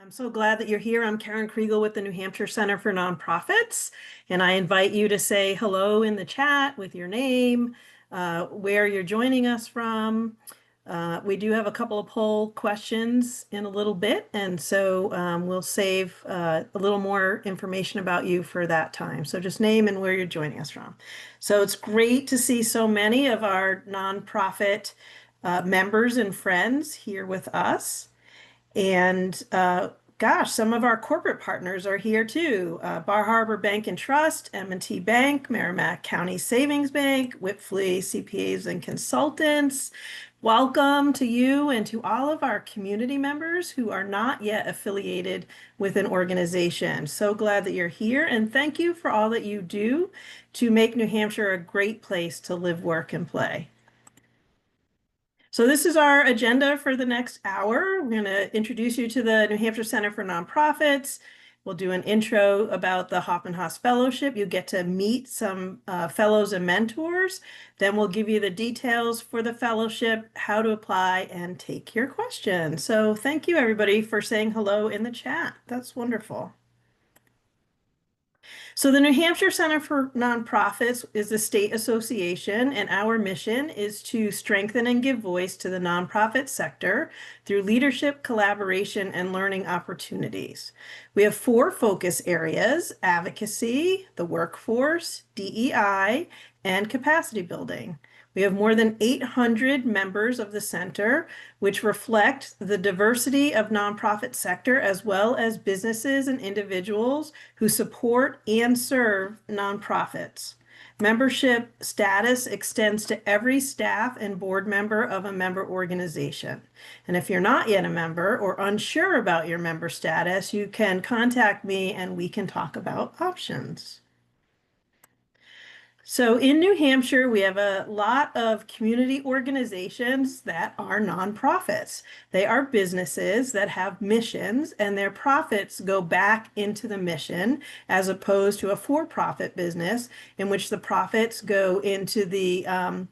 I'm so glad that you're here. I'm Karen Kriegel with the New Hampshire Center for Nonprofits, and I invite you to say hello in the chat with your name, where you're joining us from. We do have a couple of poll questions in a little bit, and so we'll save a little more information about you for that time. So just name and where you're joining us from. So it's great to see so many of our nonprofit members and friends here with us. And gosh, some of our corporate partners are here too. Bar Harbor Bank and Trust, M&T Bank, Merrimack County Savings Bank, Whitfley CPAs and Consultants. Welcome to you and to all of our community members who are not yet affiliated with an organization. So glad that you're here, and thank you for all that you do to make New Hampshire a great place to live, work, and play. So this is our agenda for the next hour. We're going to introduce you to the New Hampshire Center for Nonprofits. We'll do an intro about the Hoffman-Haas Fellowship. You get to meet some fellows and mentors. Then we'll give you the details for the fellowship, how to apply, and take your questions. So thank you, everybody, for saying hello in the chat. That's wonderful. So the New Hampshire Center for Nonprofits is a state association, and our mission is to strengthen and give voice to the nonprofit sector through leadership, collaboration, and learning opportunities. We have 4 focus areas: advocacy, the workforce, DEI, and capacity building. We have more than 800 members of the center, which reflect the diversity of nonprofit sector, as well as businesses and individuals who support and serve nonprofits. Membership status extends to every staff and board member of a member organization. And if you're not yet a member or unsure about your member status, you can contact me and we can talk about options. So in New Hampshire, we have a lot of community organizations that are nonprofits. They are businesses that have missions, and their profits go back into the mission, as opposed to a for-profit business in which the profits go into the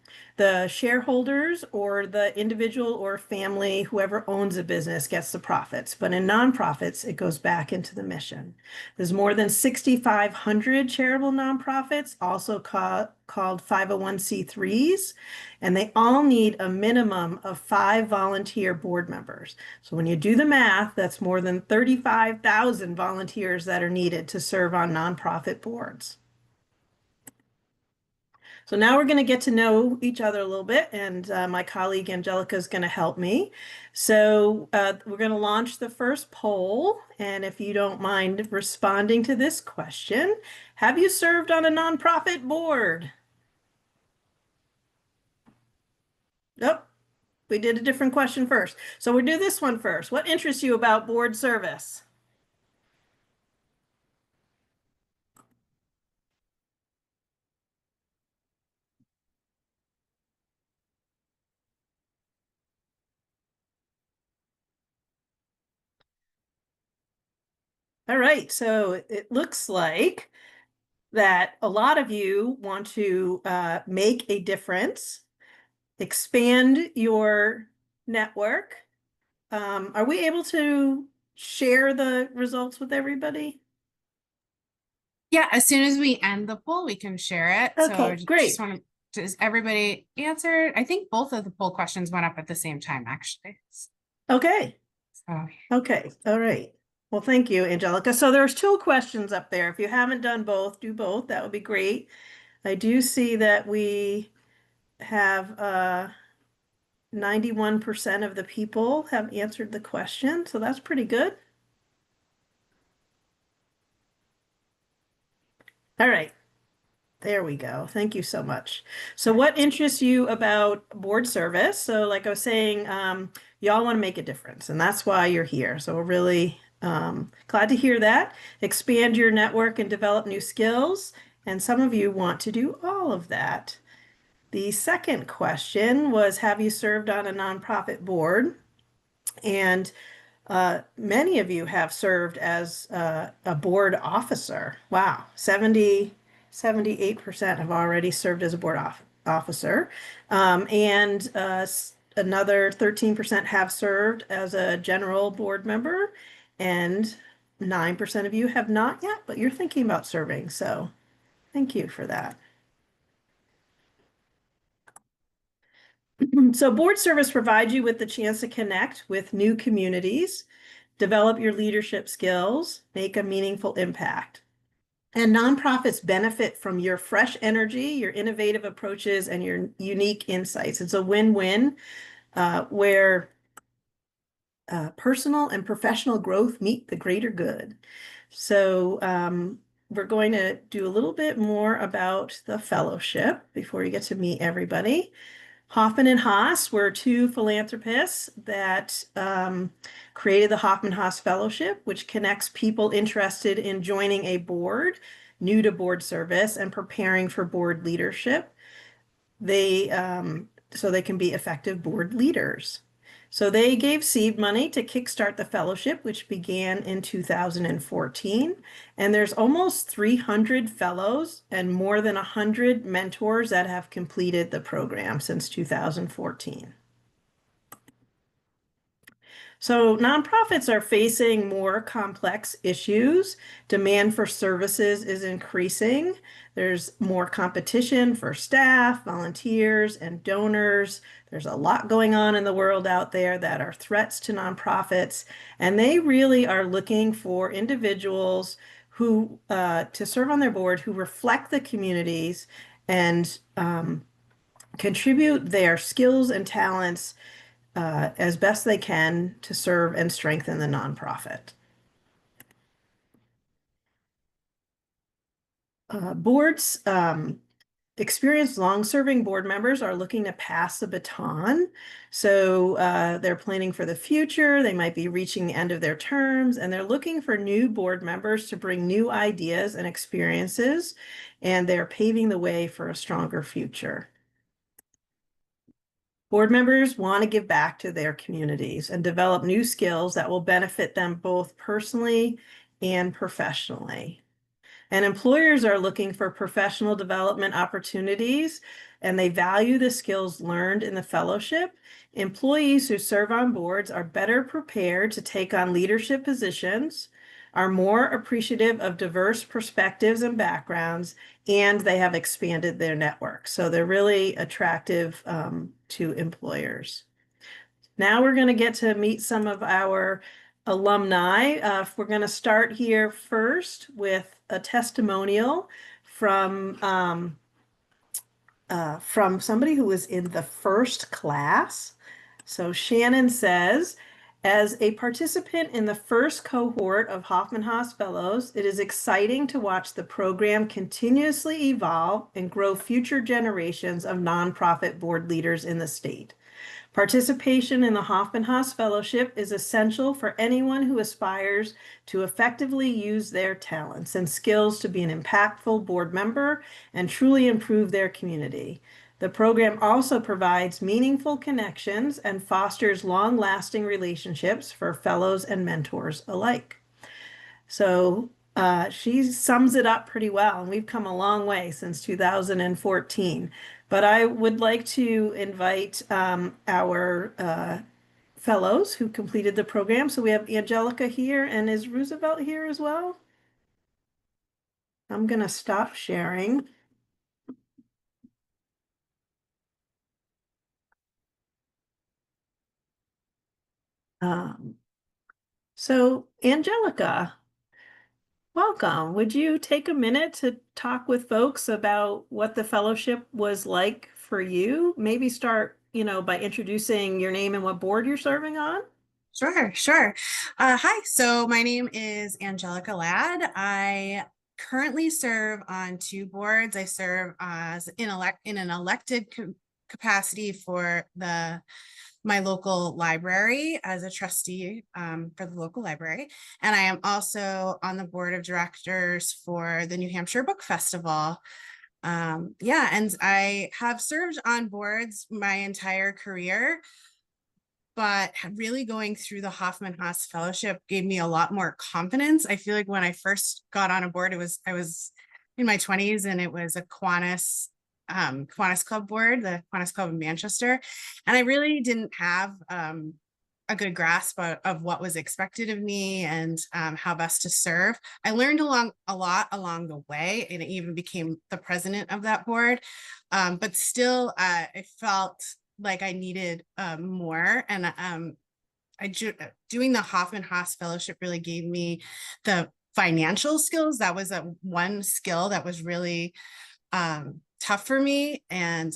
shareholders or the individual or family, whoever owns a business gets the profits. But in nonprofits, it goes back into the mission. There's more than 6,500 charitable nonprofits, also called 501c3s, and they all need a minimum of 5 volunteer board members. So when you do the math, that's more than 35,000 volunteers that are needed to serve on nonprofit boards. So now we're going to get to know each other a little bit, and my colleague Angelica is going to help me. So we're going to launch the first poll, and if you don't mind responding to this question, have you served on a nonprofit board? Nope, we did a different question first. So we'll do this one first. What interests you about board service? All right, so it looks like that a lot of you want to make a difference, expand your network. Are we able to share the results with everybody? Yeah, as soon as we end the poll, we can share it. Okay, So great. Just want to, does everybody answer? I think both of the poll questions went up at the same time, actually. Okay. So. Okay, all right. Well, thank you, Angelica. So there's 2 questions up there. If you haven't done both, do both. That would be great. I do see that we have 91% of the people have answered the question, so that's pretty good. All right. There we go. Thank you so much. So what interests you about board service? So like I was saying, y'all want to make a difference, and that's why you're here. So we're really glad to hear that. Expand your network and develop new skills. And some of you want to do all of that. The second question was, have you served on a nonprofit board? And many of you have served as a board officer. Wow, 78% have already served as a board officer. And another 13% have served as a general board member. and 9% of you have not yet, but you're thinking about serving. So thank you for that. So board service provides you with the chance to connect with new communities, develop your leadership skills, make a meaningful impact. And nonprofits benefit from your fresh energy, your innovative approaches, and your unique insights. It's a win-win where personal and professional growth meet the greater good. So we're going to do a little bit more about the fellowship before you get to meet everybody. Hoffman and Haas were two philanthropists that created the Hoffman-Haas Fellowship, which connects people interested in joining a board, new to board service, and preparing for board leadership. So they can be effective board leaders. So they gave seed money to kickstart the fellowship, which began in 2014. And there's almost 300 fellows and more than 100 mentors that have completed the program since 2014. So nonprofits are facing more complex issues. Demand for services is increasing. There's more competition for staff, volunteers, and donors. There's a lot going on in the world out there that are threats to nonprofits, and they really are looking for individuals who to serve on their board who reflect the communities and contribute their skills and talents as best they can to serve and strengthen the nonprofit. Boards, experienced long-serving board members are looking to pass the baton. So they're planning for the future. They might be reaching the end of their terms, and they're looking for new board members to bring new ideas and experiences, and they're paving the way for a stronger future. Board members want to give back to their communities and develop new skills that will benefit them both personally and professionally. And employers are looking for professional development opportunities, and they value the skills learned in the fellowship. Employees who serve on boards are better prepared to take on leadership positions, are more appreciative of diverse perspectives and backgrounds, and they have expanded their network. So they're really attractive to employers. Now we're going to get to meet some of our alumni. We're going to start here first with a testimonial from somebody who was in the first class. So Shannon says, as a participant in the first cohort of Hoffman-Haas Fellows, it is exciting to watch the program continuously evolve and grow future generations of nonprofit board leaders in the state. Participation in the Hoffman-Haas Fellowship is essential for anyone who aspires to effectively use their talents and skills to be an impactful board member and truly improve their community. The program also provides meaningful connections and fosters long-lasting relationships for fellows and mentors alike. So she sums it up pretty well, and we've come a long way since 2014. But I would like to invite our fellows who completed the program. So we have Angelica here, and is Roosevelt here as well? I'm going to stop sharing. Um, so Angelica, welcome. Would you take a minute to talk with folks about what the fellowship was like for you? Maybe start, by introducing your name and what board you're serving on. Sure. Hi, so my name is Angelica Ladd. I currently serve on two boards. I serve as in an elected capacity for my local library as a trustee for the local library. And I am also on the board of directors for the New Hampshire Book Festival. And I have served on boards my entire career, but really going through the Hoffman-Haas Fellowship gave me a lot more confidence. I feel like when I first got on a board, I was in my 20s, and it was a Kiwanis Club board, the Kiwanis Club in Manchester. And I really didn't have a good grasp of what was expected of me and how best to serve. I learned a lot along the way, and I even became the president of that board. But still, I felt like I needed more. And doing the Hoffman-Haas Fellowship really gave me the financial skills. That was one skill that was really tough for me and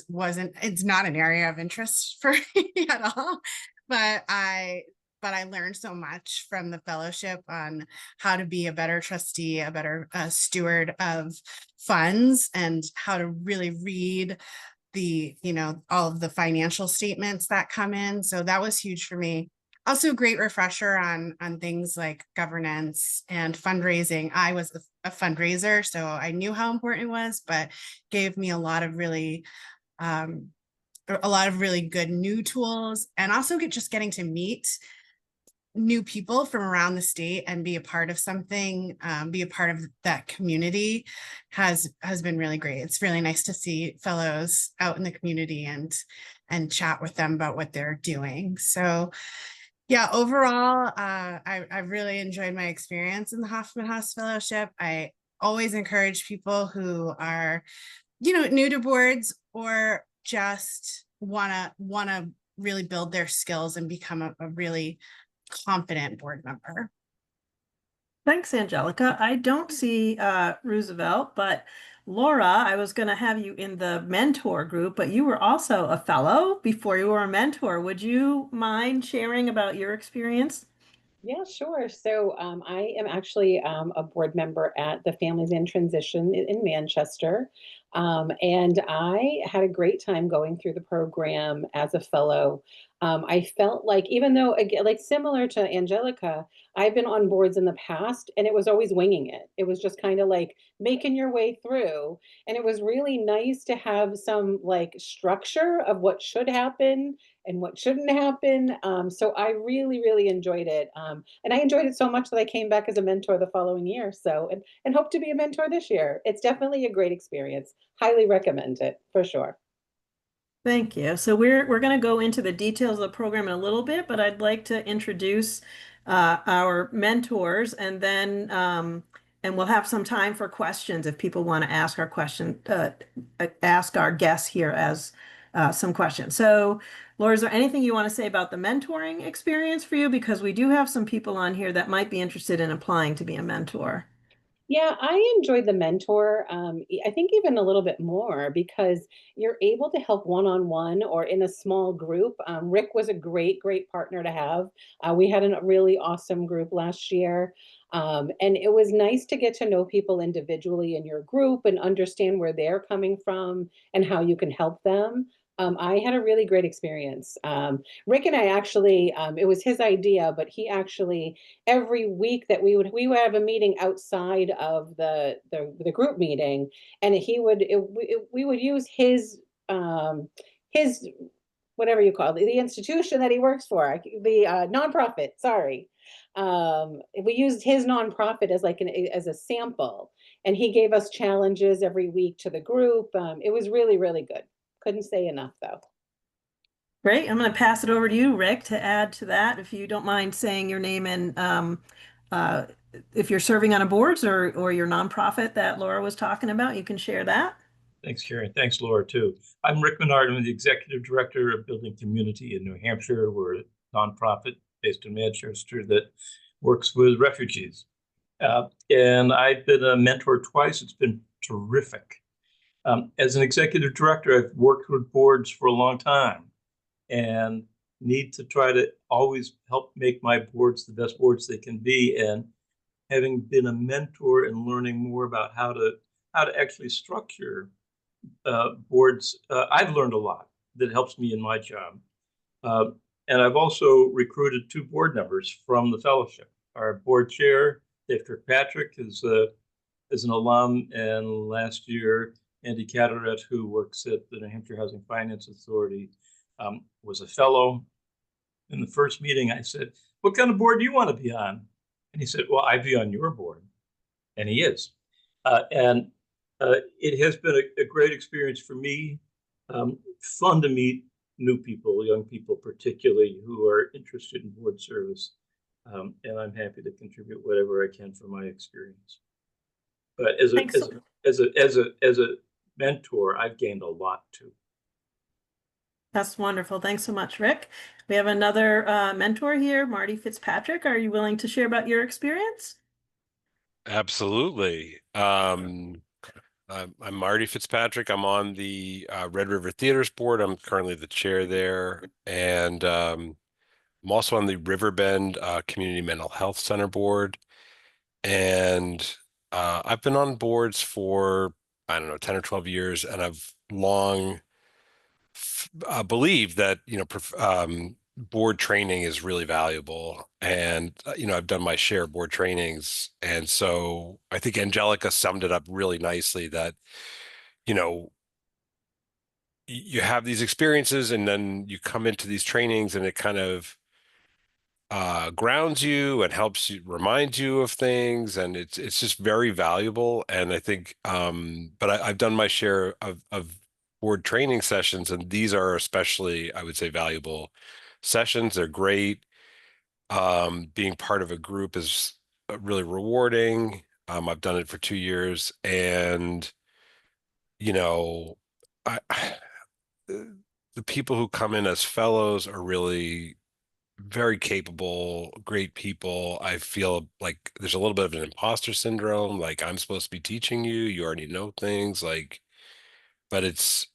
it's not an area of interest for me at all. But I learned so much from the fellowship on how to be a better trustee, a better steward of funds, and how to really read all of the financial statements that come in. So that was huge for me. Also, great refresher on things like governance and fundraising. I was a fundraiser, so I knew how important it was, but gave me a lot of really good new tools, and also just getting to meet new people from around the state and be a part of something, be a part of that community has been really great. It's really nice to see fellows out in the community and chat with them about what they're doing. So yeah, overall, I really enjoyed my experience in the Hoffman-Haas Fellowship. I always encourage people who are, new to boards or just wanna really build their skills and become a really confident board member. Thanks, Angelica. I don't see Roosevelt, but Laura, I was going to have you in the mentor group, but you were also a fellow before you were a mentor. Would you mind sharing about your experience? Yeah, sure. So I am actually a board member at the Families in Transition in Manchester. And I had a great time going through the program as a fellow. I felt like, even though, again, like similar to Angelica, I've been on boards in the past and it was always winging it. It was just kind of like making your way through. And it was really nice to have some like structure of what should happen and what shouldn't happen. So I really, really enjoyed it. And I enjoyed it so much that I came back as a mentor the following year. So, and hope to be a mentor this year. It's definitely a great experience. Highly recommend it for sure. Thank you. So we're going to go into the details of the program in a little bit, but I'd like to introduce our mentors, and we'll have some time for questions if people want to ask our guests here as some questions. So, Laura, is there anything you want to say about the mentoring experience for you? Because we do have some people on here that might be interested in applying to be a mentor. Yeah, I enjoyed the mentor. I think even a little bit more because you're able to help one-on-one or in a small group. Rick was a great, great partner to have. We had a really awesome group last year. And it was nice to get to know people individually in your group and understand where they're coming from and how you can help them. I had a really great experience. Rick and I actually, it was his idea, but he actually every week that we would have a meeting outside of the group meeting, and we would use his whatever you call it, the institution that he works for, the nonprofit. Sorry, we used his nonprofit as like as a sample, and he gave us challenges every week to the group. It was really, really good. Couldn't say enough though. Great. I'm going to pass it over to you, Rick, to add to that, if you don't mind saying your name and uh, if you're serving on a boards or your nonprofit that Laura was talking about, you can share that. Thanks, Karen. Thanks, Laura, too. I'm Rick Menard. I'm the Executive Director of Building Community in New Hampshire. We're a nonprofit based in Manchester that works with refugees. And I've been a mentor twice. It's been terrific. As an Executive Director, I've worked with boards for a long time and need to try to always help make my boards the best boards they can be. And having been a mentor and learning more about how to actually structure boards, I've learned a lot that helps me in my job. And I've also recruited 2 board members from the fellowship. Our board chair, Dave Kirkpatrick, is an alum, and last year, Andy Caderet, who works at the New Hampshire Housing Finance Authority, was a fellow. In the first meeting, I said, "What kind of board do you want to be on?" And he said, "Well, I'd be on your board." And he is. And it has been a great experience for me. Fun to meet new people, young people particularly, who are interested in board service. And I'm happy to contribute whatever I can from my experience. But Thanks. as a mentor, I've gained a lot too. That's wonderful. Thanks so much, Rick. We have another mentor here, Marty Fitzpatrick. Are you willing to share about your experience? Absolutely. I'm Marty Fitzpatrick. I'm on the Red River Theaters Board. I'm currently the chair there. And I'm also on the Riverbend Community Mental Health Center Board. And I've been on boards for, I don't know, 10 or 12 years. And I've long believed that, board training is really valuable. And, I've done my share of board trainings. And so I think Angelica summed it up really nicely that, you know, you have these experiences and then you come into these trainings and it kind of grounds you and helps you remind you of things. And it's just very valuable. And I think, but I've done my share of board training sessions, and these are especially, I would say, valuable sessions. They're great. Being part of a group is really rewarding. I've done it for 2 years, and you know, I the people who come in as fellows are really very capable, great people. I feel like there's a little bit of an imposter syndrome, like I'm supposed to be teaching you, you already know things, like, but it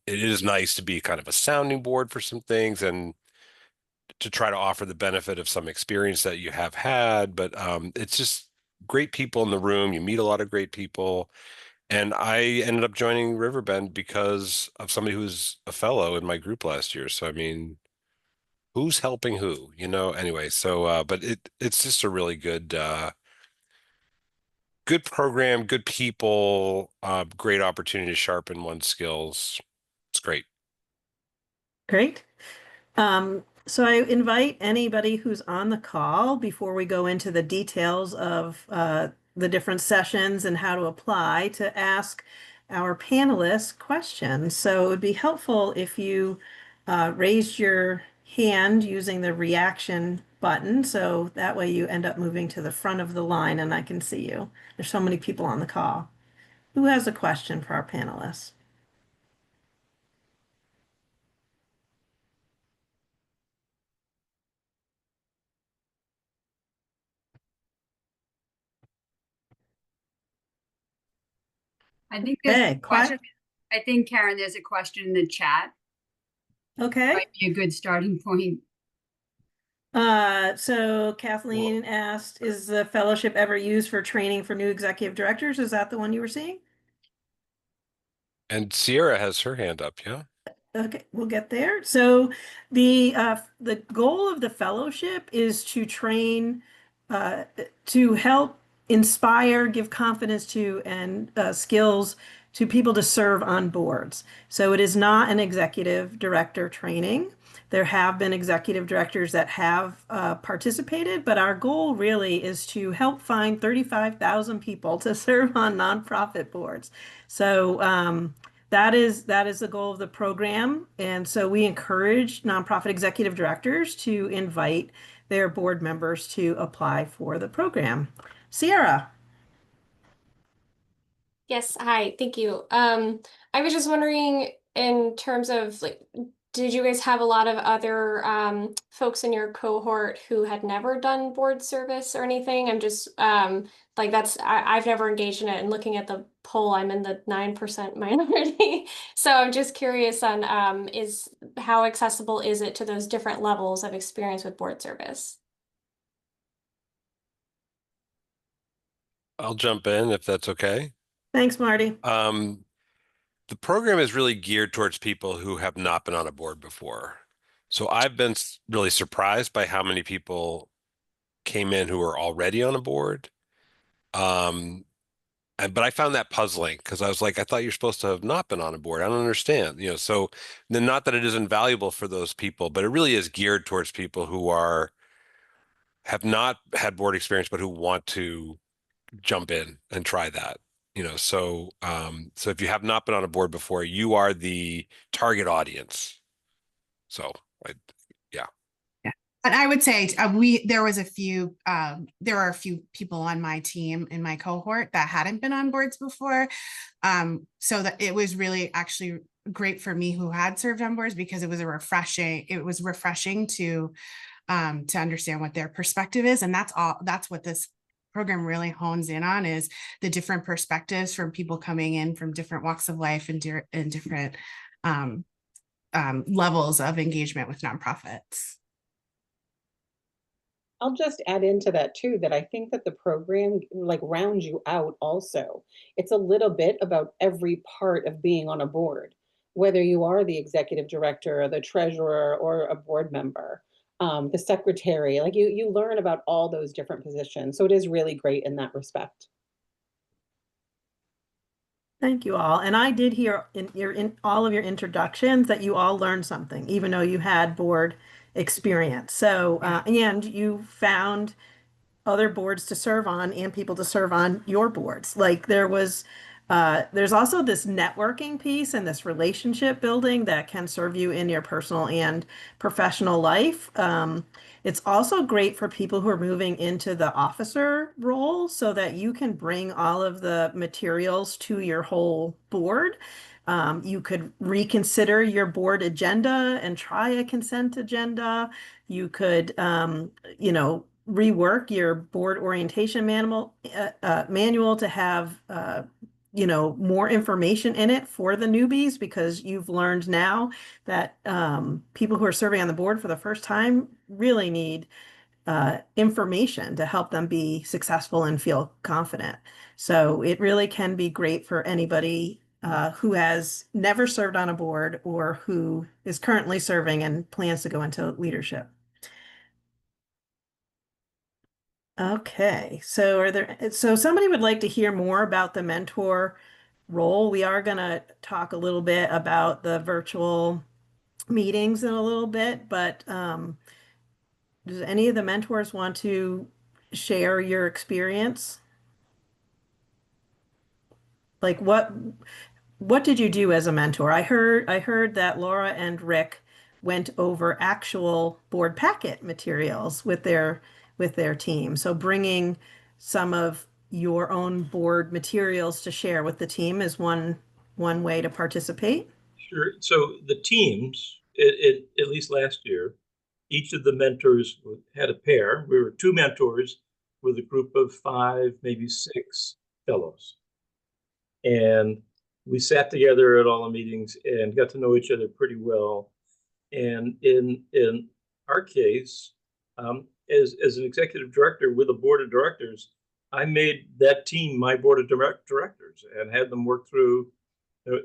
is nice to be kind of a sounding board for some things and to try to offer the benefit of some experience that you have had. But it's just great people in the room. You meet a lot of great people. And I ended up joining Riverbend because of somebody who was a fellow in my group last year. So, I mean, who's helping who, Anyway, so, but it's just a really good program, good people, great opportunity to sharpen one's skills. It's great. Great. So I invite anybody who's on the call before we go into the details of the different sessions and how to apply to ask our panelists questions. So it would be helpful if you raised your hand using the reaction button. So that way you end up moving to the front of the line and I can see you. There's so many people on the call. Who has a question for our panelists? I think there's Hey, a question. I think, Karen, there's a question in the chat. Okay. Might be a good starting point. So Kathleen asked, is the fellowship ever used for training for new executive directors? Is that the one you were seeing? And Sierra has her hand up, yeah? Okay, we'll get there. So the goal of the fellowship is to train, to help inspire, give confidence to, and skills to people to serve on boards. So it is not an executive director training. There have been executive directors that have participated, but our goal really is to help find 35,000 people to serve on nonprofit boards. So that is the goal of the program. And so we encourage nonprofit executive directors to invite their board members to apply for the program. Sierra. Yes, hi, thank you. I was just wondering in terms of like, did you guys have a lot of other folks in your cohort who had never done board service or anything? I'm just like I've never engaged in it, and looking at the poll, I'm in the 9% minority. So I'm just curious on is how accessible is it to those different levels of experience with board service? I'll jump in if that's okay. Thanks, Marty. The program is really geared towards people who have not been on a board before. So I've been really surprised by how many people came in who are already on a board. But I found that puzzling because I was like, I thought you're supposed to have not been on a board. I don't understand, so then not that it isn't valuable for those people, but it really is geared towards people who have not had board experience, but who want to jump in and try that. So if you have not been on a board before, you are the target audience. So I, yeah. And I would say there were a few people on my team in my cohort that hadn't been on boards before. So that it was really actually great for me who had served on boards, because it was refreshing to understand what their perspective is. And that's what this program really hones in on, is the different perspectives from people coming in from different walks of life and different levels of engagement with nonprofits. I'll just add into that too, that I think that the program like rounds you out also. It's a little bit about every part of being on a board, whether you are the executive director or the treasurer or a board member, the secretary, like you learn about all those different positions. So it is really great in that respect. Thank you all. And I did hear in all of your introductions that you all learned something, even though you had board experience. So, and you found other boards to serve on and people to serve on your boards. Like there's also this networking piece and this relationship building that can serve you in your personal and professional life. It's also great for people who are moving into the officer role so that you can bring all of the materials to your whole board. You could reconsider your board agenda and try a consent agenda. You could, rework your board orientation manual to have more information in it for the newbies, because you've learned now that people who are serving on the board for the first time really need information to help them be successful and feel confident. So it really can be great for anybody who has never served on a board or who is currently serving and plans to go into leadership. Okay, so somebody would like to hear more about the mentor role. We are going to talk a little bit about the virtual meetings in a little bit, but does any of the mentors want to share your experience? Like what did you do as a mentor? I heard that Laura and Rick went over actual board packet materials with their team. So bringing some of your own board materials to share with the team is one way to participate. Sure. So the teams, at least last year, each of the mentors had a pair. We were two mentors with a group of 5, maybe 6 fellows. And we sat together at all the meetings and got to know each other pretty well. And in our case, as an executive director with a board of directors, I made that team my board of directors and had them work through,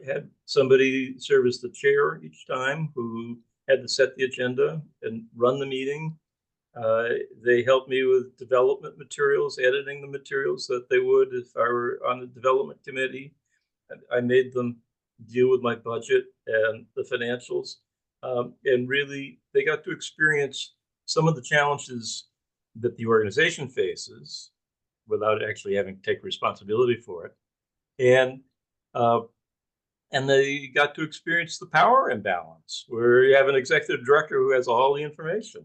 had somebody serve as the chair each time who had to set the agenda and run the meeting. They helped me with development materials, editing the materials that they would if I were on the development committee. I made them deal with my budget and the financials. And really, they got to experience some of the challenges that the organization faces without actually having to take responsibility for it. And they got to experience the power imbalance where you have an executive director who has all the information,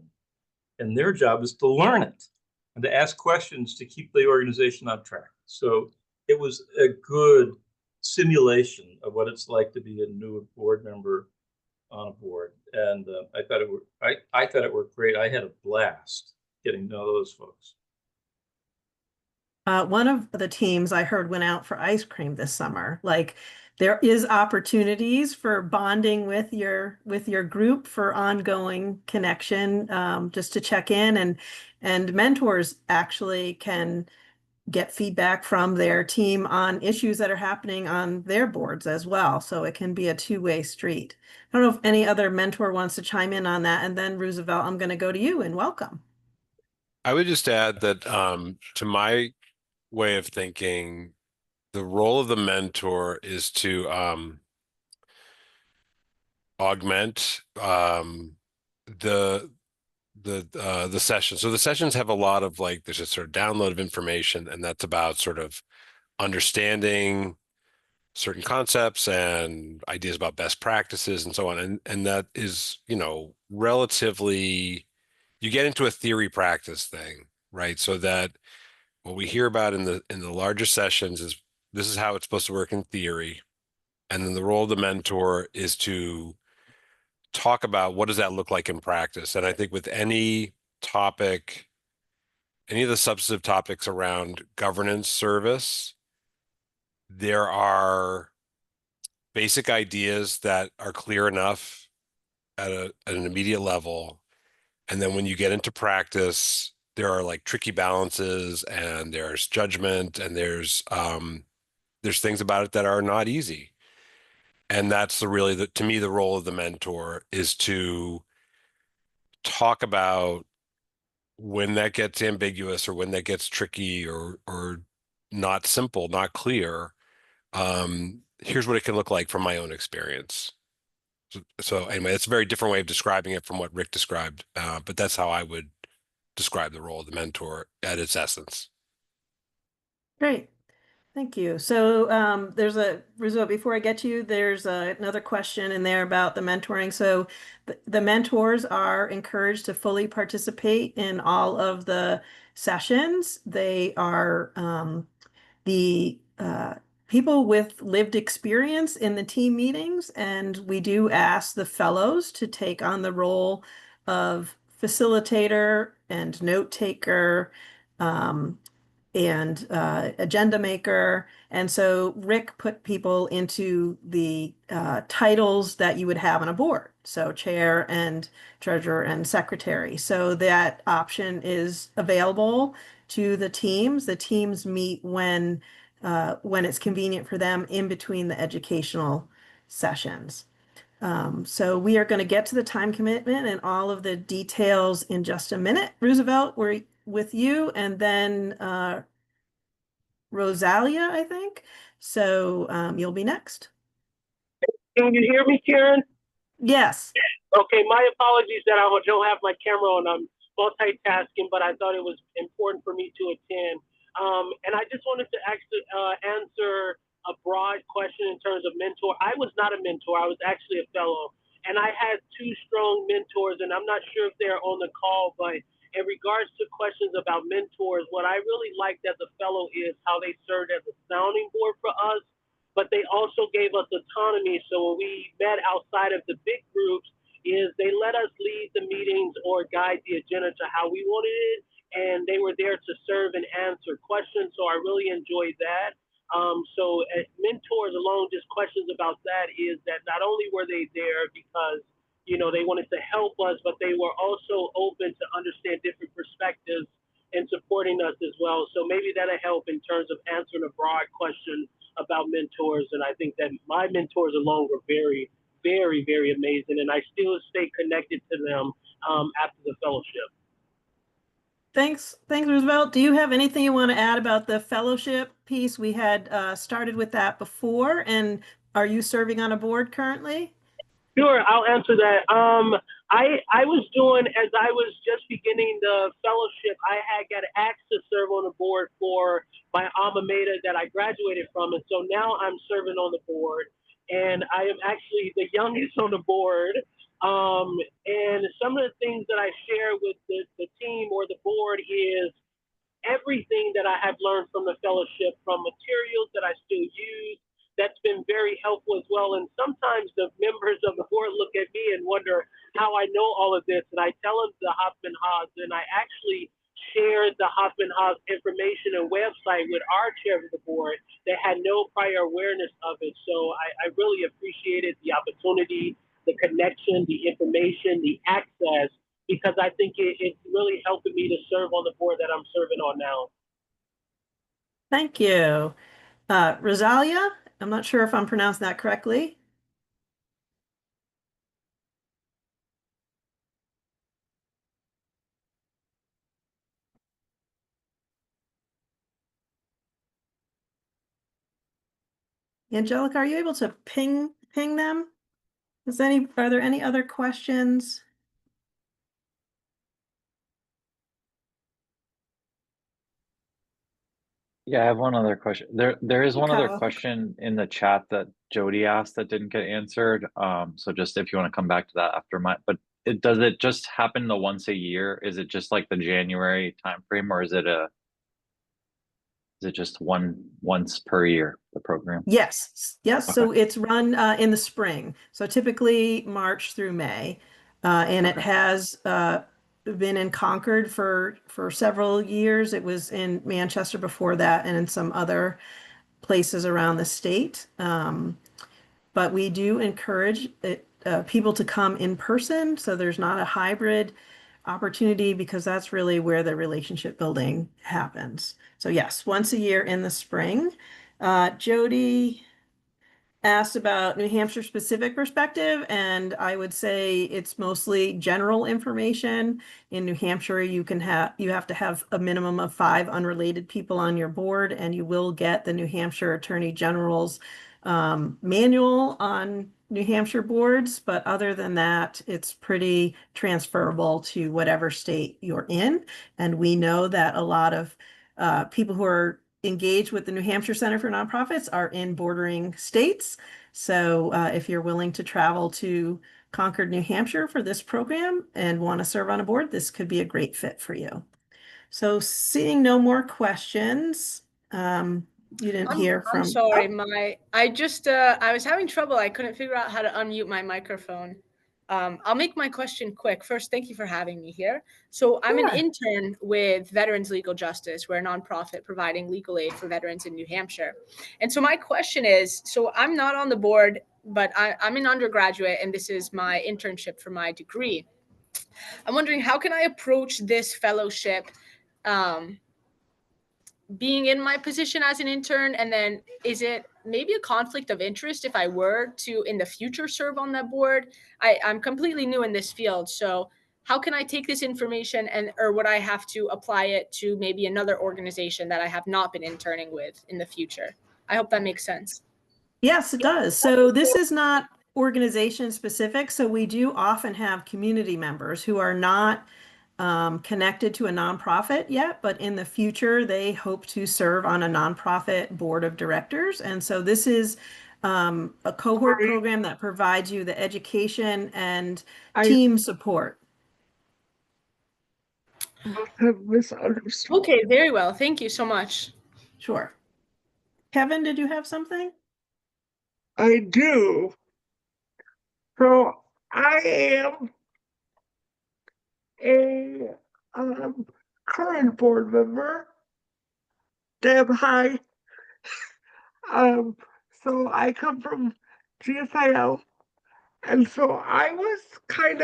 and their job is to learn it and to ask questions to keep the organization on track. So it was a good simulation of what it's like to be a new board member on a board. And I thought it worked great. I had a blast getting to know those folks. One of the teams I heard went out for ice cream this summer. Like there is opportunities for bonding with your group for ongoing connection, just to check in, and mentors actually can get feedback from their team on issues that are happening on their boards as well. So it can be a two-way street. I don't know if any other mentor wants to chime in on that. And then Roosevelt, I'm going to go to you and welcome. I would just add that to my way of thinking, the role of the mentor is to augment the session. So the sessions have a lot of there's a sort of download of information, and that's about sort of understanding certain concepts and ideas about best practices and so on. And that is, relatively, you get into a theory practice thing, right? So that what we hear about in the larger sessions is this is how it's supposed to work in theory. And then the role of the mentor is to talk about what does that look like in practice. And I think with any topic, any of the substantive topics around governance service, there are basic ideas that are clear enough at an immediate level. And then when you get into practice, there are like tricky balances and there's judgment and there's things about it that are not easy. And that's to me, the role of the mentor is to talk about when that gets ambiguous or when that gets tricky or not simple, not clear. Here's what it can look like from my own experience. So anyway, it's a very different way of describing it from what Rick described, but that's how I would describe the role of the mentor at its essence. Great. Thank you. So Roosevelt, before I get to you, there's another question in there about the mentoring. So the mentors are encouraged to fully participate in all of the sessions. They are the people with lived experience in the team meetings, and we do ask the fellows to take on the role of facilitator and note taker, and agenda maker. And so Rick put people into the titles that you would have on a board. So chair and treasurer and secretary. So that option is available to the teams. The teams meet when it's convenient for them in between the educational sessions. So we are going to get to the time commitment and all of the details in just a minute. Roosevelt, we're with you, and then Rosalia, I think. So you'll be next. Can you hear me, Karen? Yes. Okay, my apologies that I don't have my camera on. I'm multitasking, but I thought it was important for me to attend. And I just wanted to actually answer a broad question in terms of mentor. I was not a mentor. I was actually a fellow. And I had two strong mentors, and I'm not sure if they're on the call, but in regards to questions about mentors, what I really liked as a fellow is how they served as a sounding board for us, but they also gave us autonomy. So when we met outside of the big groups, is they let us lead the meetings or guide the agenda to how we wanted it, and they were there to serve and answer questions. So I really enjoyed that. So as mentors alone, just questions about that is that not only were they there because they wanted to help us, but they were also open to understand different perspectives and supporting us as well. So maybe that'll help in terms of answering a broad question about mentors. And I think that my mentors alone were very, very, very amazing. And I still stay connected to them after the fellowship. Thanks, Roosevelt. Do you have anything you want to add about the fellowship piece? We had started with that before, and are you serving on a board currently? Sure, I'll answer that. I was doing, as I was just beginning the fellowship, I had got asked to serve on the board for my alma mater that I graduated from. And so now I'm serving on the board, and I am actually the youngest on the board. And some of the things that I share with the team or the board is everything that I have learned from the fellowship, from materials that I still use. That's been very helpful as well. And sometimes the members of the board look at me and wonder how I know all of this. And I tell them the Hoffman-Haas, and I actually shared the Hoffman-Haas information and website with our chair of the board that had no prior awareness of it. So I really appreciated the opportunity, the connection, the information, the access, because I think it's really helping me to serve on the board that I'm serving on now. Thank you. Rosalia, I'm not sure if I'm pronouncing that correctly. Angelica, are you able to ping them? Are there any other questions? Yeah, I have one other question. There is Hey, one other Kyle. question in the chat that Jody asked that didn't get answered. So just if you want to come back to that after but does it just happen the once a year? Is it just like the January timeframe, or is it just once per year, the program? Yes, yes. Okay. So it's run in the spring. So typically March through May, and it Okay. has been in Concord for several years. It was in Manchester before that, and in some other places around the state. But we do encourage people to come in person, so there's not a hybrid opportunity because that's really where the relationship building happens. So yes, once a year in the spring. Jody asked about New Hampshire specific perspective, and I would say it's mostly general information. In New Hampshire, you have to have a minimum of 5 unrelated people on your board, and you will get the New Hampshire Attorney General's manual on New Hampshire boards. But other than that, it's pretty transferable to whatever state you're in. And we know that a lot of people who are engaged with the New Hampshire Center for Nonprofits are in bordering states. So if you're willing to travel to Concord, New Hampshire for this program and want to serve on a board, this could be a great fit for you. So seeing no more questions, you didn't hear from. I'm sorry, Oh. I was having trouble. I couldn't figure out how to unmute my microphone. I'll make my question quick. First, thank you for having me here. So I'm an Sure. intern with Veterans Legal Justice. We're a nonprofit providing legal aid for veterans in New Hampshire. And so my question is, so I'm not on the board, but I'm an undergraduate, and this is my internship for my degree. I'm wondering, how can I approach this fellowship being in my position as an intern? And then is it maybe a conflict of interest if I were to in the future serve on that board? I'm completely new in this field. So how can I take this information or would I have to apply it to maybe another organization that I have not been interning with in the future? I hope that makes sense. Yes, it does. So this is not organization specific. So we do often have community members who are not connected to a nonprofit yet, but in the future they hope to serve on a nonprofit board of directors. And so this is a cohort program that provides you the education and team support. Okay, very well. Thank you so much. Sure. Kevin, did you have something? I do. So I am a current board member. Deb, hi. So I come from GSIL, and so I'm kind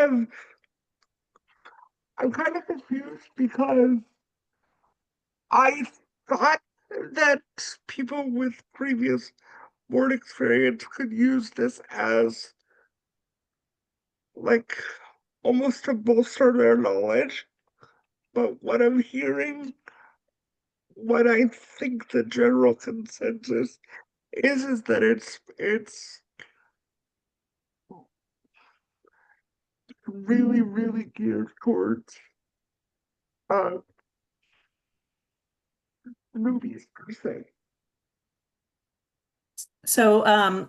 of confused because I thought that people with previous board experience could use this as like almost to bolster their knowledge. But what I'm hearing, what I think the general consensus is that it's really, really geared towards newbies per se. So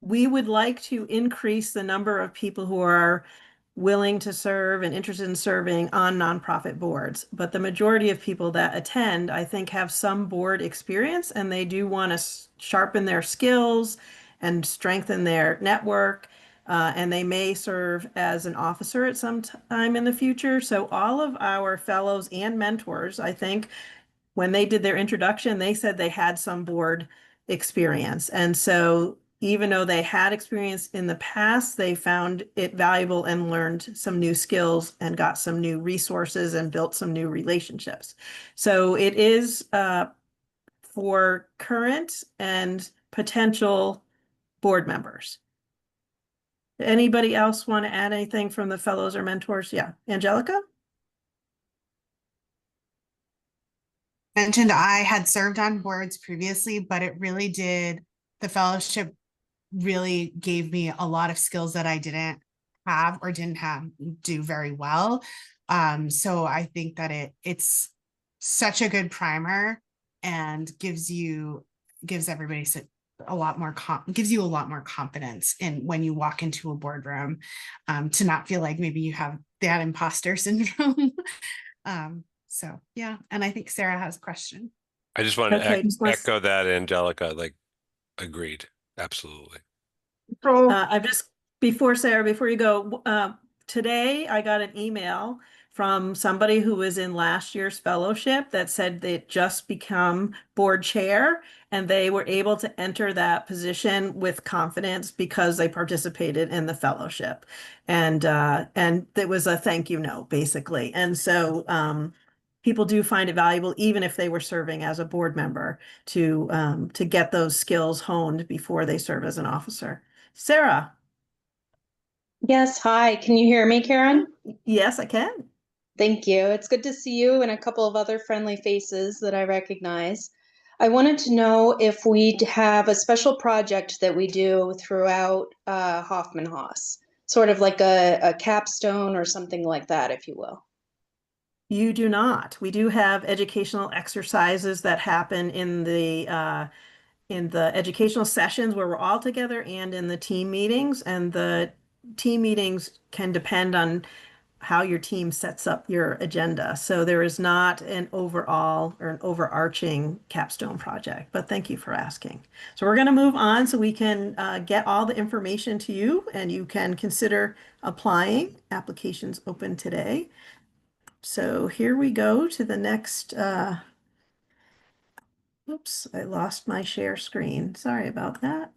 we would like to increase the number of people who are willing to serve and interested in serving on nonprofit boards. But the majority of people that attend, I think, have some board experience and they do want to sharpen their skills and strengthen their network. And they may serve as an officer at some time in the future. So all of our fellows and mentors, I think, when they did their introduction, they said they had some board experience. And so even though they had experience in the past, they found it valuable and learned some new skills and got some new resources and built some new relationships. So it is for current and potential board members. Anybody else want to add anything from the fellows or mentors? Yeah, Angelica? Mentioned I had served on boards previously, but the fellowship really gave me a lot of skills that I didn't do very well. So I think that it's such a good primer and gives everybody a lot more gives you a lot more confidence in when you walk into a boardroom, to not feel like maybe you have that imposter syndrome. So yeah, and I think Sarah has a question. I just want to Okay, echo that, Angelica, like agreed. Absolutely. I've just, before Sarah, before you go, today I got an email from somebody who was in last year's fellowship that said they'd just become board chair and they were able to enter that position with confidence because they participated in the fellowship. And it was a thank you note, basically. And so people do find it valuable, even if they were serving as a board member, to get those skills honed before they serve as an officer. Sarah. Yes, hi. Can you hear me, Karen? Yes, I can. Thank you. It's good to see you and a couple of other friendly faces that I recognize. I wanted to know if we'd have a special project that we do throughout Hoffman-Haas, sort of like a capstone or something like that, if you will. You do not. We do have educational exercises that happen in the educational sessions where we're all together and in the team meetings. And the team meetings can depend on how your team sets up your agenda. So there is not an overall or an overarching capstone project, but thank you for asking. So we're going to move on so we can get all the information to you and you can consider applying. Applications open today. So here we go to the next, oops, I lost my share screen. Sorry about that.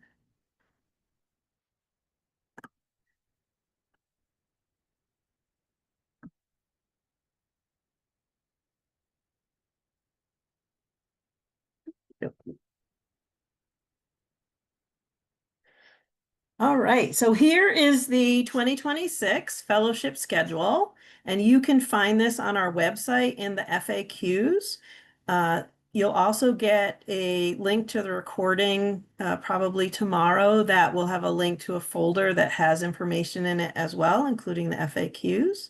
All right, so here is the 2026 fellowship schedule, and you can find this on our website in the FAQs. You'll also get a link to the recording probably tomorrow that will have a link to a folder that has information in it as well, including the FAQs.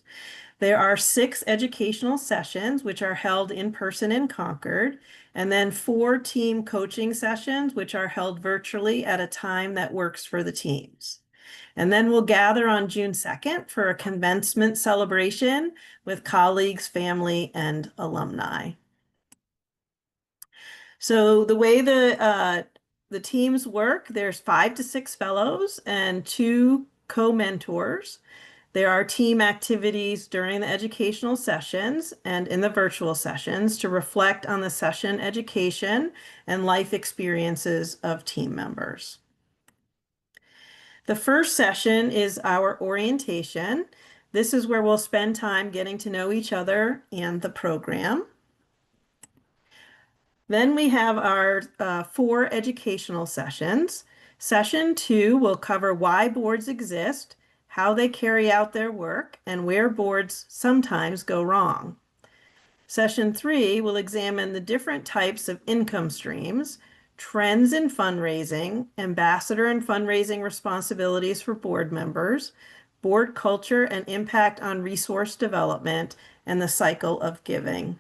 There are 6 educational sessions, which are held in person in Concord, and then 4 team coaching sessions, which are held virtually at a time that works for the teams. And then we'll gather on June 2nd for a commencement celebration with colleagues, family, and alumni. So the way the teams work, there's 5 to 6 fellows and 2 co-mentors. There are team activities during the educational sessions and in the virtual sessions to reflect on the session education and life experiences of team members. The first session is our orientation. This is where we'll spend time getting to know each other and the program. Then we have our 4 educational sessions. Session 2 will cover why boards exist, how they carry out their work, and where boards sometimes go wrong. Session 3 will examine the different types of income streams, trends in fundraising, ambassador and fundraising responsibilities for board members, board culture and impact on resource development, and the cycle of giving.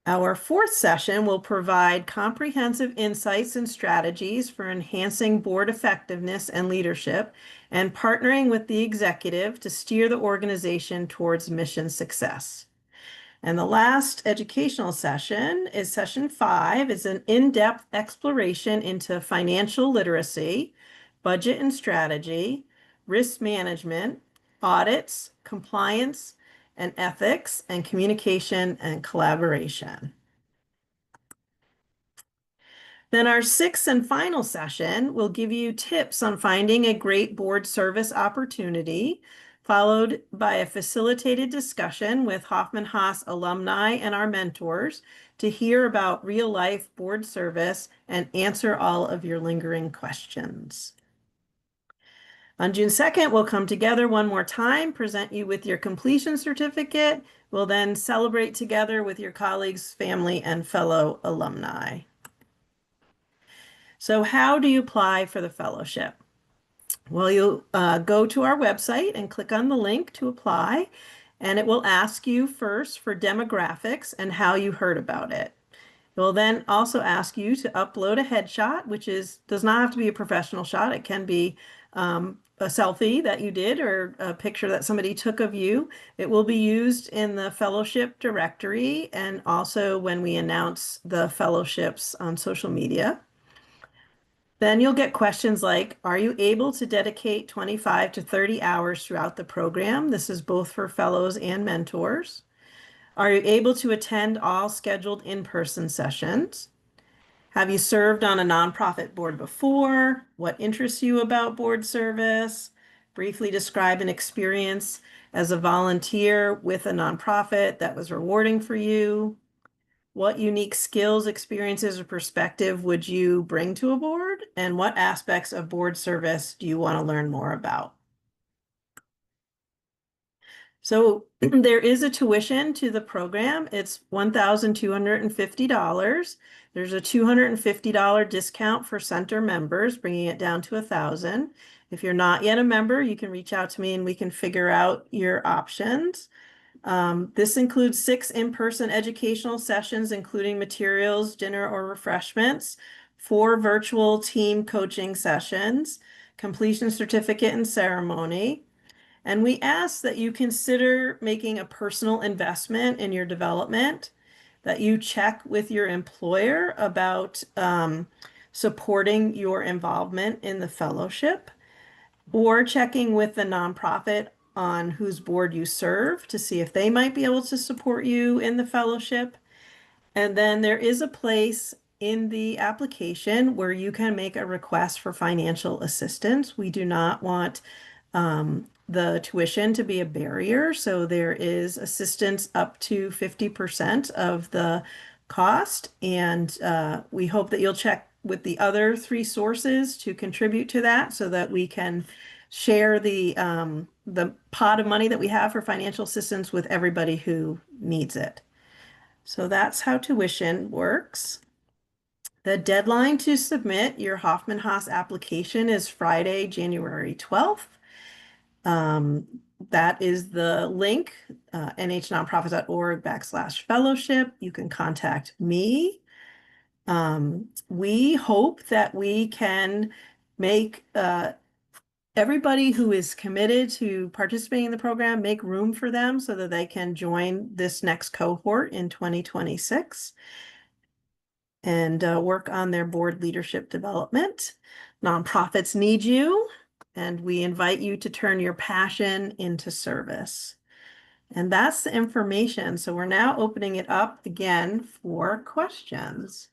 Our 4th session will provide comprehensive insights and strategies for enhancing board effectiveness and leadership and partnering with the executive to steer the organization towards mission success. And the last educational session is session 5. It's an in-depth exploration into financial literacy, budget and strategy, risk management, audits, compliance, and ethics, and communication and collaboration. Then our 6th and final session will give you tips on finding a great board service opportunity, followed by a facilitated discussion with Hoffman-Haas alumni and our mentors to hear about real-life board service and answer all of your lingering questions. On June 2nd, we'll come together one more time, present you with your completion certificate. We'll then celebrate together with your colleagues, family, and fellow alumni. So how do you apply for the fellowship? Well, you'll go to our website and click on the link to apply, and it will ask you first for demographics and how you heard about it. It will then also ask you to upload a headshot, which does not have to be a professional shot. It can be a selfie that you did or a picture that somebody took of you. It will be used in the fellowship directory and also when we announce the fellowships on social media. Then you'll get questions like, are you able to dedicate 25 to 30 hours throughout the program? This is both for fellows and mentors. Are you able to attend all scheduled in-person sessions? Have you served on a nonprofit board before? What interests you about board service? Briefly describe an experience as a volunteer with a nonprofit that was rewarding for you. What unique skills, experiences, or perspective would you bring to a board? And what aspects of board service do you want to learn more about? So there is a tuition to the program. It's $1,250. There's a $250 discount for center members, bringing it down to $1,000. If you're not yet a member, you can reach out to me and we can figure out your options. This includes 6 in-person educational sessions, including materials, dinner, or refreshments, 4 virtual team coaching sessions, completion certificate and ceremony. And we ask that you consider making a personal investment in your development, that you check with your employer about supporting your involvement in the fellowship, or checking with the nonprofit on whose board you serve to see if they might be able to support you in the fellowship. And then there is a place in the application where you can make a request for financial assistance. We do not want the tuition to be a barrier, so there is assistance up to 50% of the cost, and we hope that you'll check with the other 3 sources to contribute to that so that we can share the pot of money that we have for financial assistance with everybody who needs it. So that's how tuition works. The deadline to submit your Hoffman-Haas application is Friday, January 12th. That is the link, nhnonprofit.org/fellowship. You can contact me. We hope that we can make everybody who is committed to participating in the program, make room for them so that they can join this next cohort in 2026 and work on their board leadership development. Nonprofits need you, and we invite you to turn your passion into service. And that's the information. So we're now opening it up again for questions.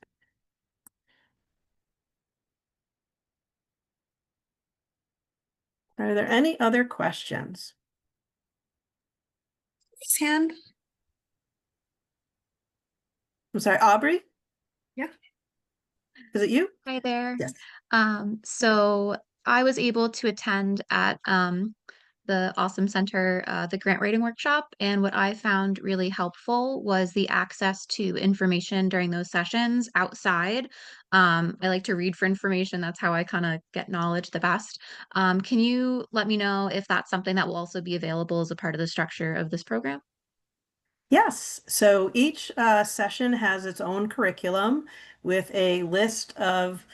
Are there any other questions? His hand. I'm sorry, Aubrey? Yeah. Is it you? Hi there. Yes. So I was able to attend at the Awesome Center, the grant writing workshop, and what I found really helpful was the access to information during those sessions outside. I like to read for information. That's how I kind of get knowledge the best. Can you let me know if that's something that will also be available as a part of the structure of this program? Yes, so each session has its own curriculum with a list of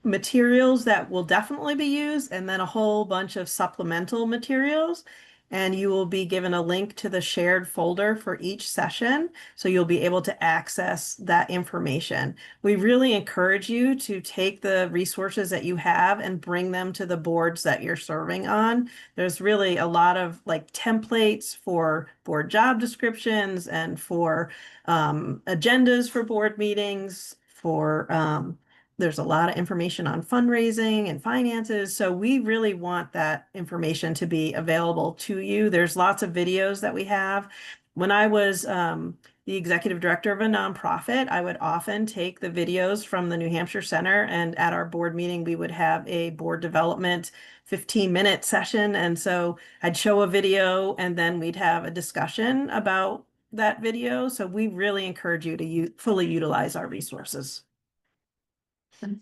materials that will definitely be used and then a whole bunch of supplemental materials. And you will be given a link to the shared folder for each session, so you'll be able to access that information. We really encourage you to take the resources that you have and bring them to the boards that you're serving on. There's really a lot of like templates for board job descriptions and for agendas for board meetings, for there's a lot of information on fundraising and finances. So we really want that information to be available to you. There's lots of videos that we have. When I was the executive director of a nonprofit, I would often take the videos from the New Hampshire Center, and at our board meeting, we would have a board development 15-minute session. And so I'd show a video and then we'd have a discussion about that video. So we really encourage you to fully utilize our resources.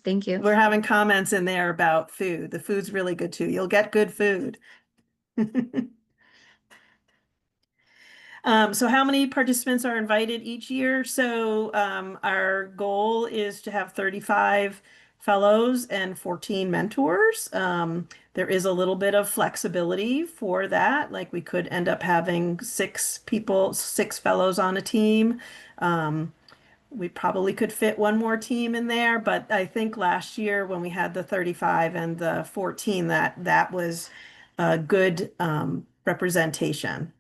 Thank you. We're having comments in there about food. The food's really good too. You'll get good food. So how many participants are invited each year? So our goal is to have 35 fellows and 14 mentors. There is a little bit of flexibility for that. Like we could end up having 6 people, 6 fellows on a team. We probably could fit one more team in there, but I think last year when we had the 35 and the 14, that was a good representation.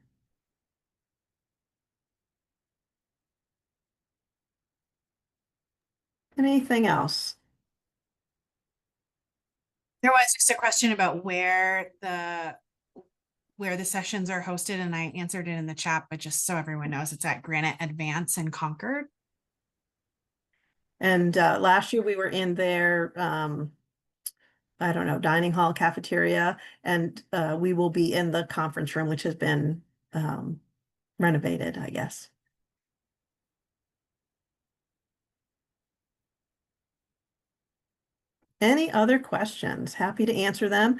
Anything else? There was just a question about where the sessions are hosted, and I answered it in the chat, but just so everyone knows, it's at Granite Advance in Concord. And last year we were in their, I don't know, dining hall cafeteria, and we will be in the conference room, which has been renovated, I guess. Any other questions? Happy to answer them.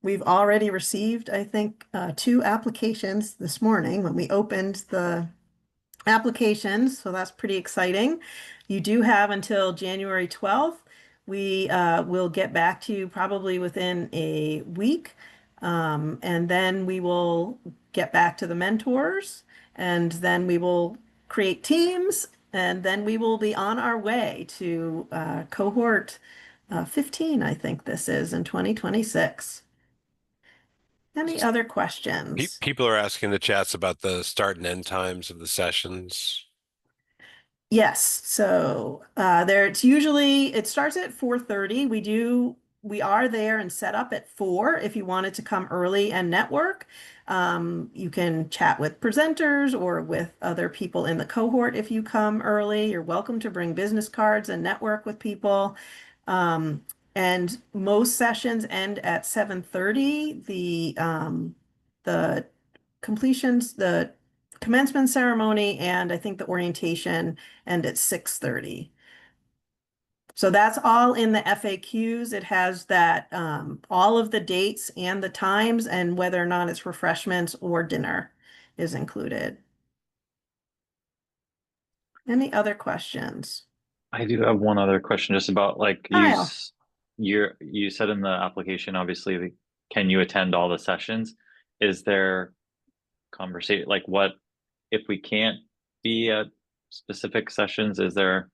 We've already received, I think, 2 applications this morning when we opened the applications, so that's pretty exciting. You do have until January 12th. We will get back to you probably within a week, and then we will get back to the mentors, and then we will create teams, and then we will be on our way to cohort 15, I think this is, in 2026. Any other questions? People are asking in the chats about the start and end times of the sessions. Yes, so it starts at 4:30. We are there and set up at 4 if you wanted to come early and network. You can chat with presenters or with other people in the cohort if you come early. You're welcome to bring business cards and network with people. And most sessions end at 7:30. The completions, the commencement ceremony, and I think the orientation end at 6:30. So that's all in the FAQs. It has that all of the dates and the times and whether or not it's refreshments or dinner is included. Any other questions? I do have one other question just about like Kyle. you said in the application, obviously, like, can you attend all the sessions? Is there conversation like what if we can't be at specific sessions? Is there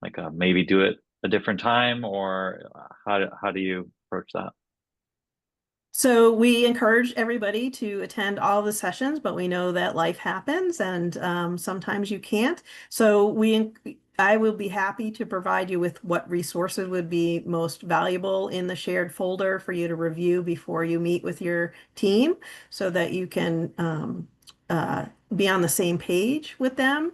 like a maybe do it a different time, or how do you approach that? So we encourage everybody to attend all the sessions, but we know that life happens and sometimes you can't. So I will be happy to provide you with what resources would be most valuable in the shared folder for you to review before you meet with your team so that you can be on the same page with them.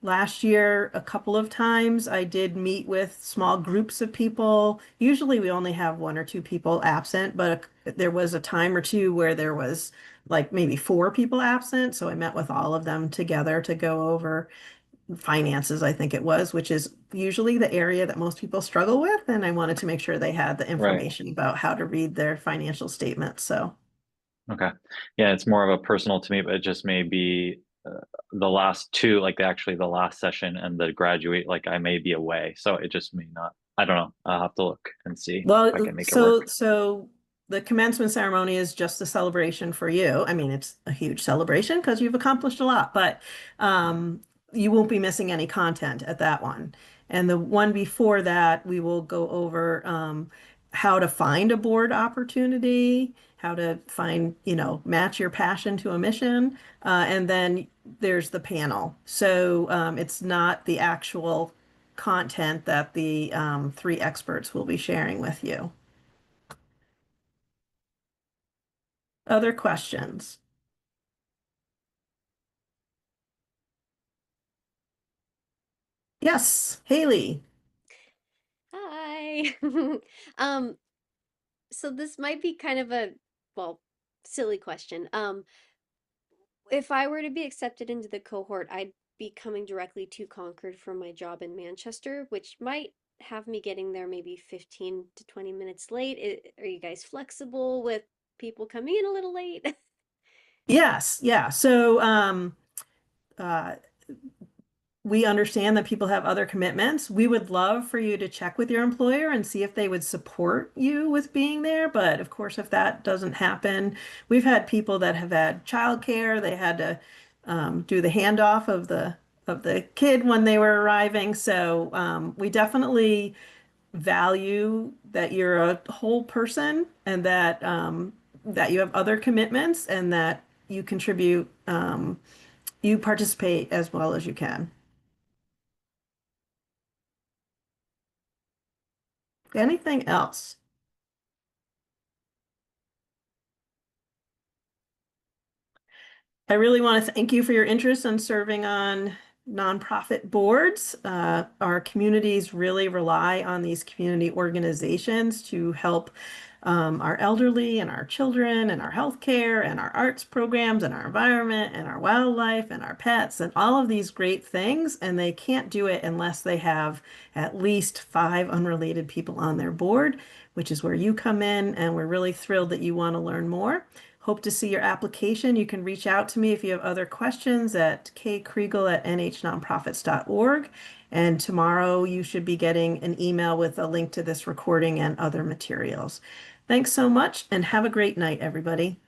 Last year, a couple of times, I did meet with small groups of people. Usually we only have 1 or 2 people absent, but there was a time or two where there was like maybe 4 people absent. So I met with all of them together to go over finances, I think it was, which is usually the area that most people struggle with. And I wanted to make sure they had the information about how to read their financial statements. So. Okay. Yeah, it's more of a personal to me, but it just may be the last 2, like actually the last session and the graduate, like I may be away. So it just may not, I don't know. I'll have to look and see if I can make it work. So the commencement ceremony is just a celebration for you. I mean, it's a huge celebration because you've accomplished a lot, but you won't be missing any content at that one. And the one before that, we will go over how to find a board opportunity, how to find, match your passion to a mission. And then there's the panel. So it's not the actual content that the 3 experts will be sharing with you. Other questions? Yes, Haley. Hi. So this might be kind of a, well, silly question. If I were to be accepted into the cohort, I'd be coming directly to Concord from my job in Manchester, which might have me getting there maybe 15 to 20 minutes late. Are you guys flexible with people coming in a little late? Yes, yeah. So uh, we understand that people have other commitments. We would love for you to check with your employer and see if they would support you with being there. But of course, if that doesn't happen, we've had people that have had childcare. They had to do the handoff of the kid when they were arriving. So we definitely value that you're a whole person and that that you have other commitments and that you contribute, you participate as well as you can. Anything else? I really want to thank you for your interest in serving on nonprofit boards. Our communities really rely on these community organizations to help our elderly and our children and our healthcare and our arts programs and our environment and our wildlife and our pets and all of these great things. And they can't do it unless they have at least 5 unrelated people on their board, which is where you come in. And we're really thrilled that you want to learn more. Hope to see your application. You can reach out to me if you have other questions at kkriegel@nhnonprofits.org. And tomorrow you should be getting an email with a link to this recording and other materials. Thanks so much and have a great night, everybody.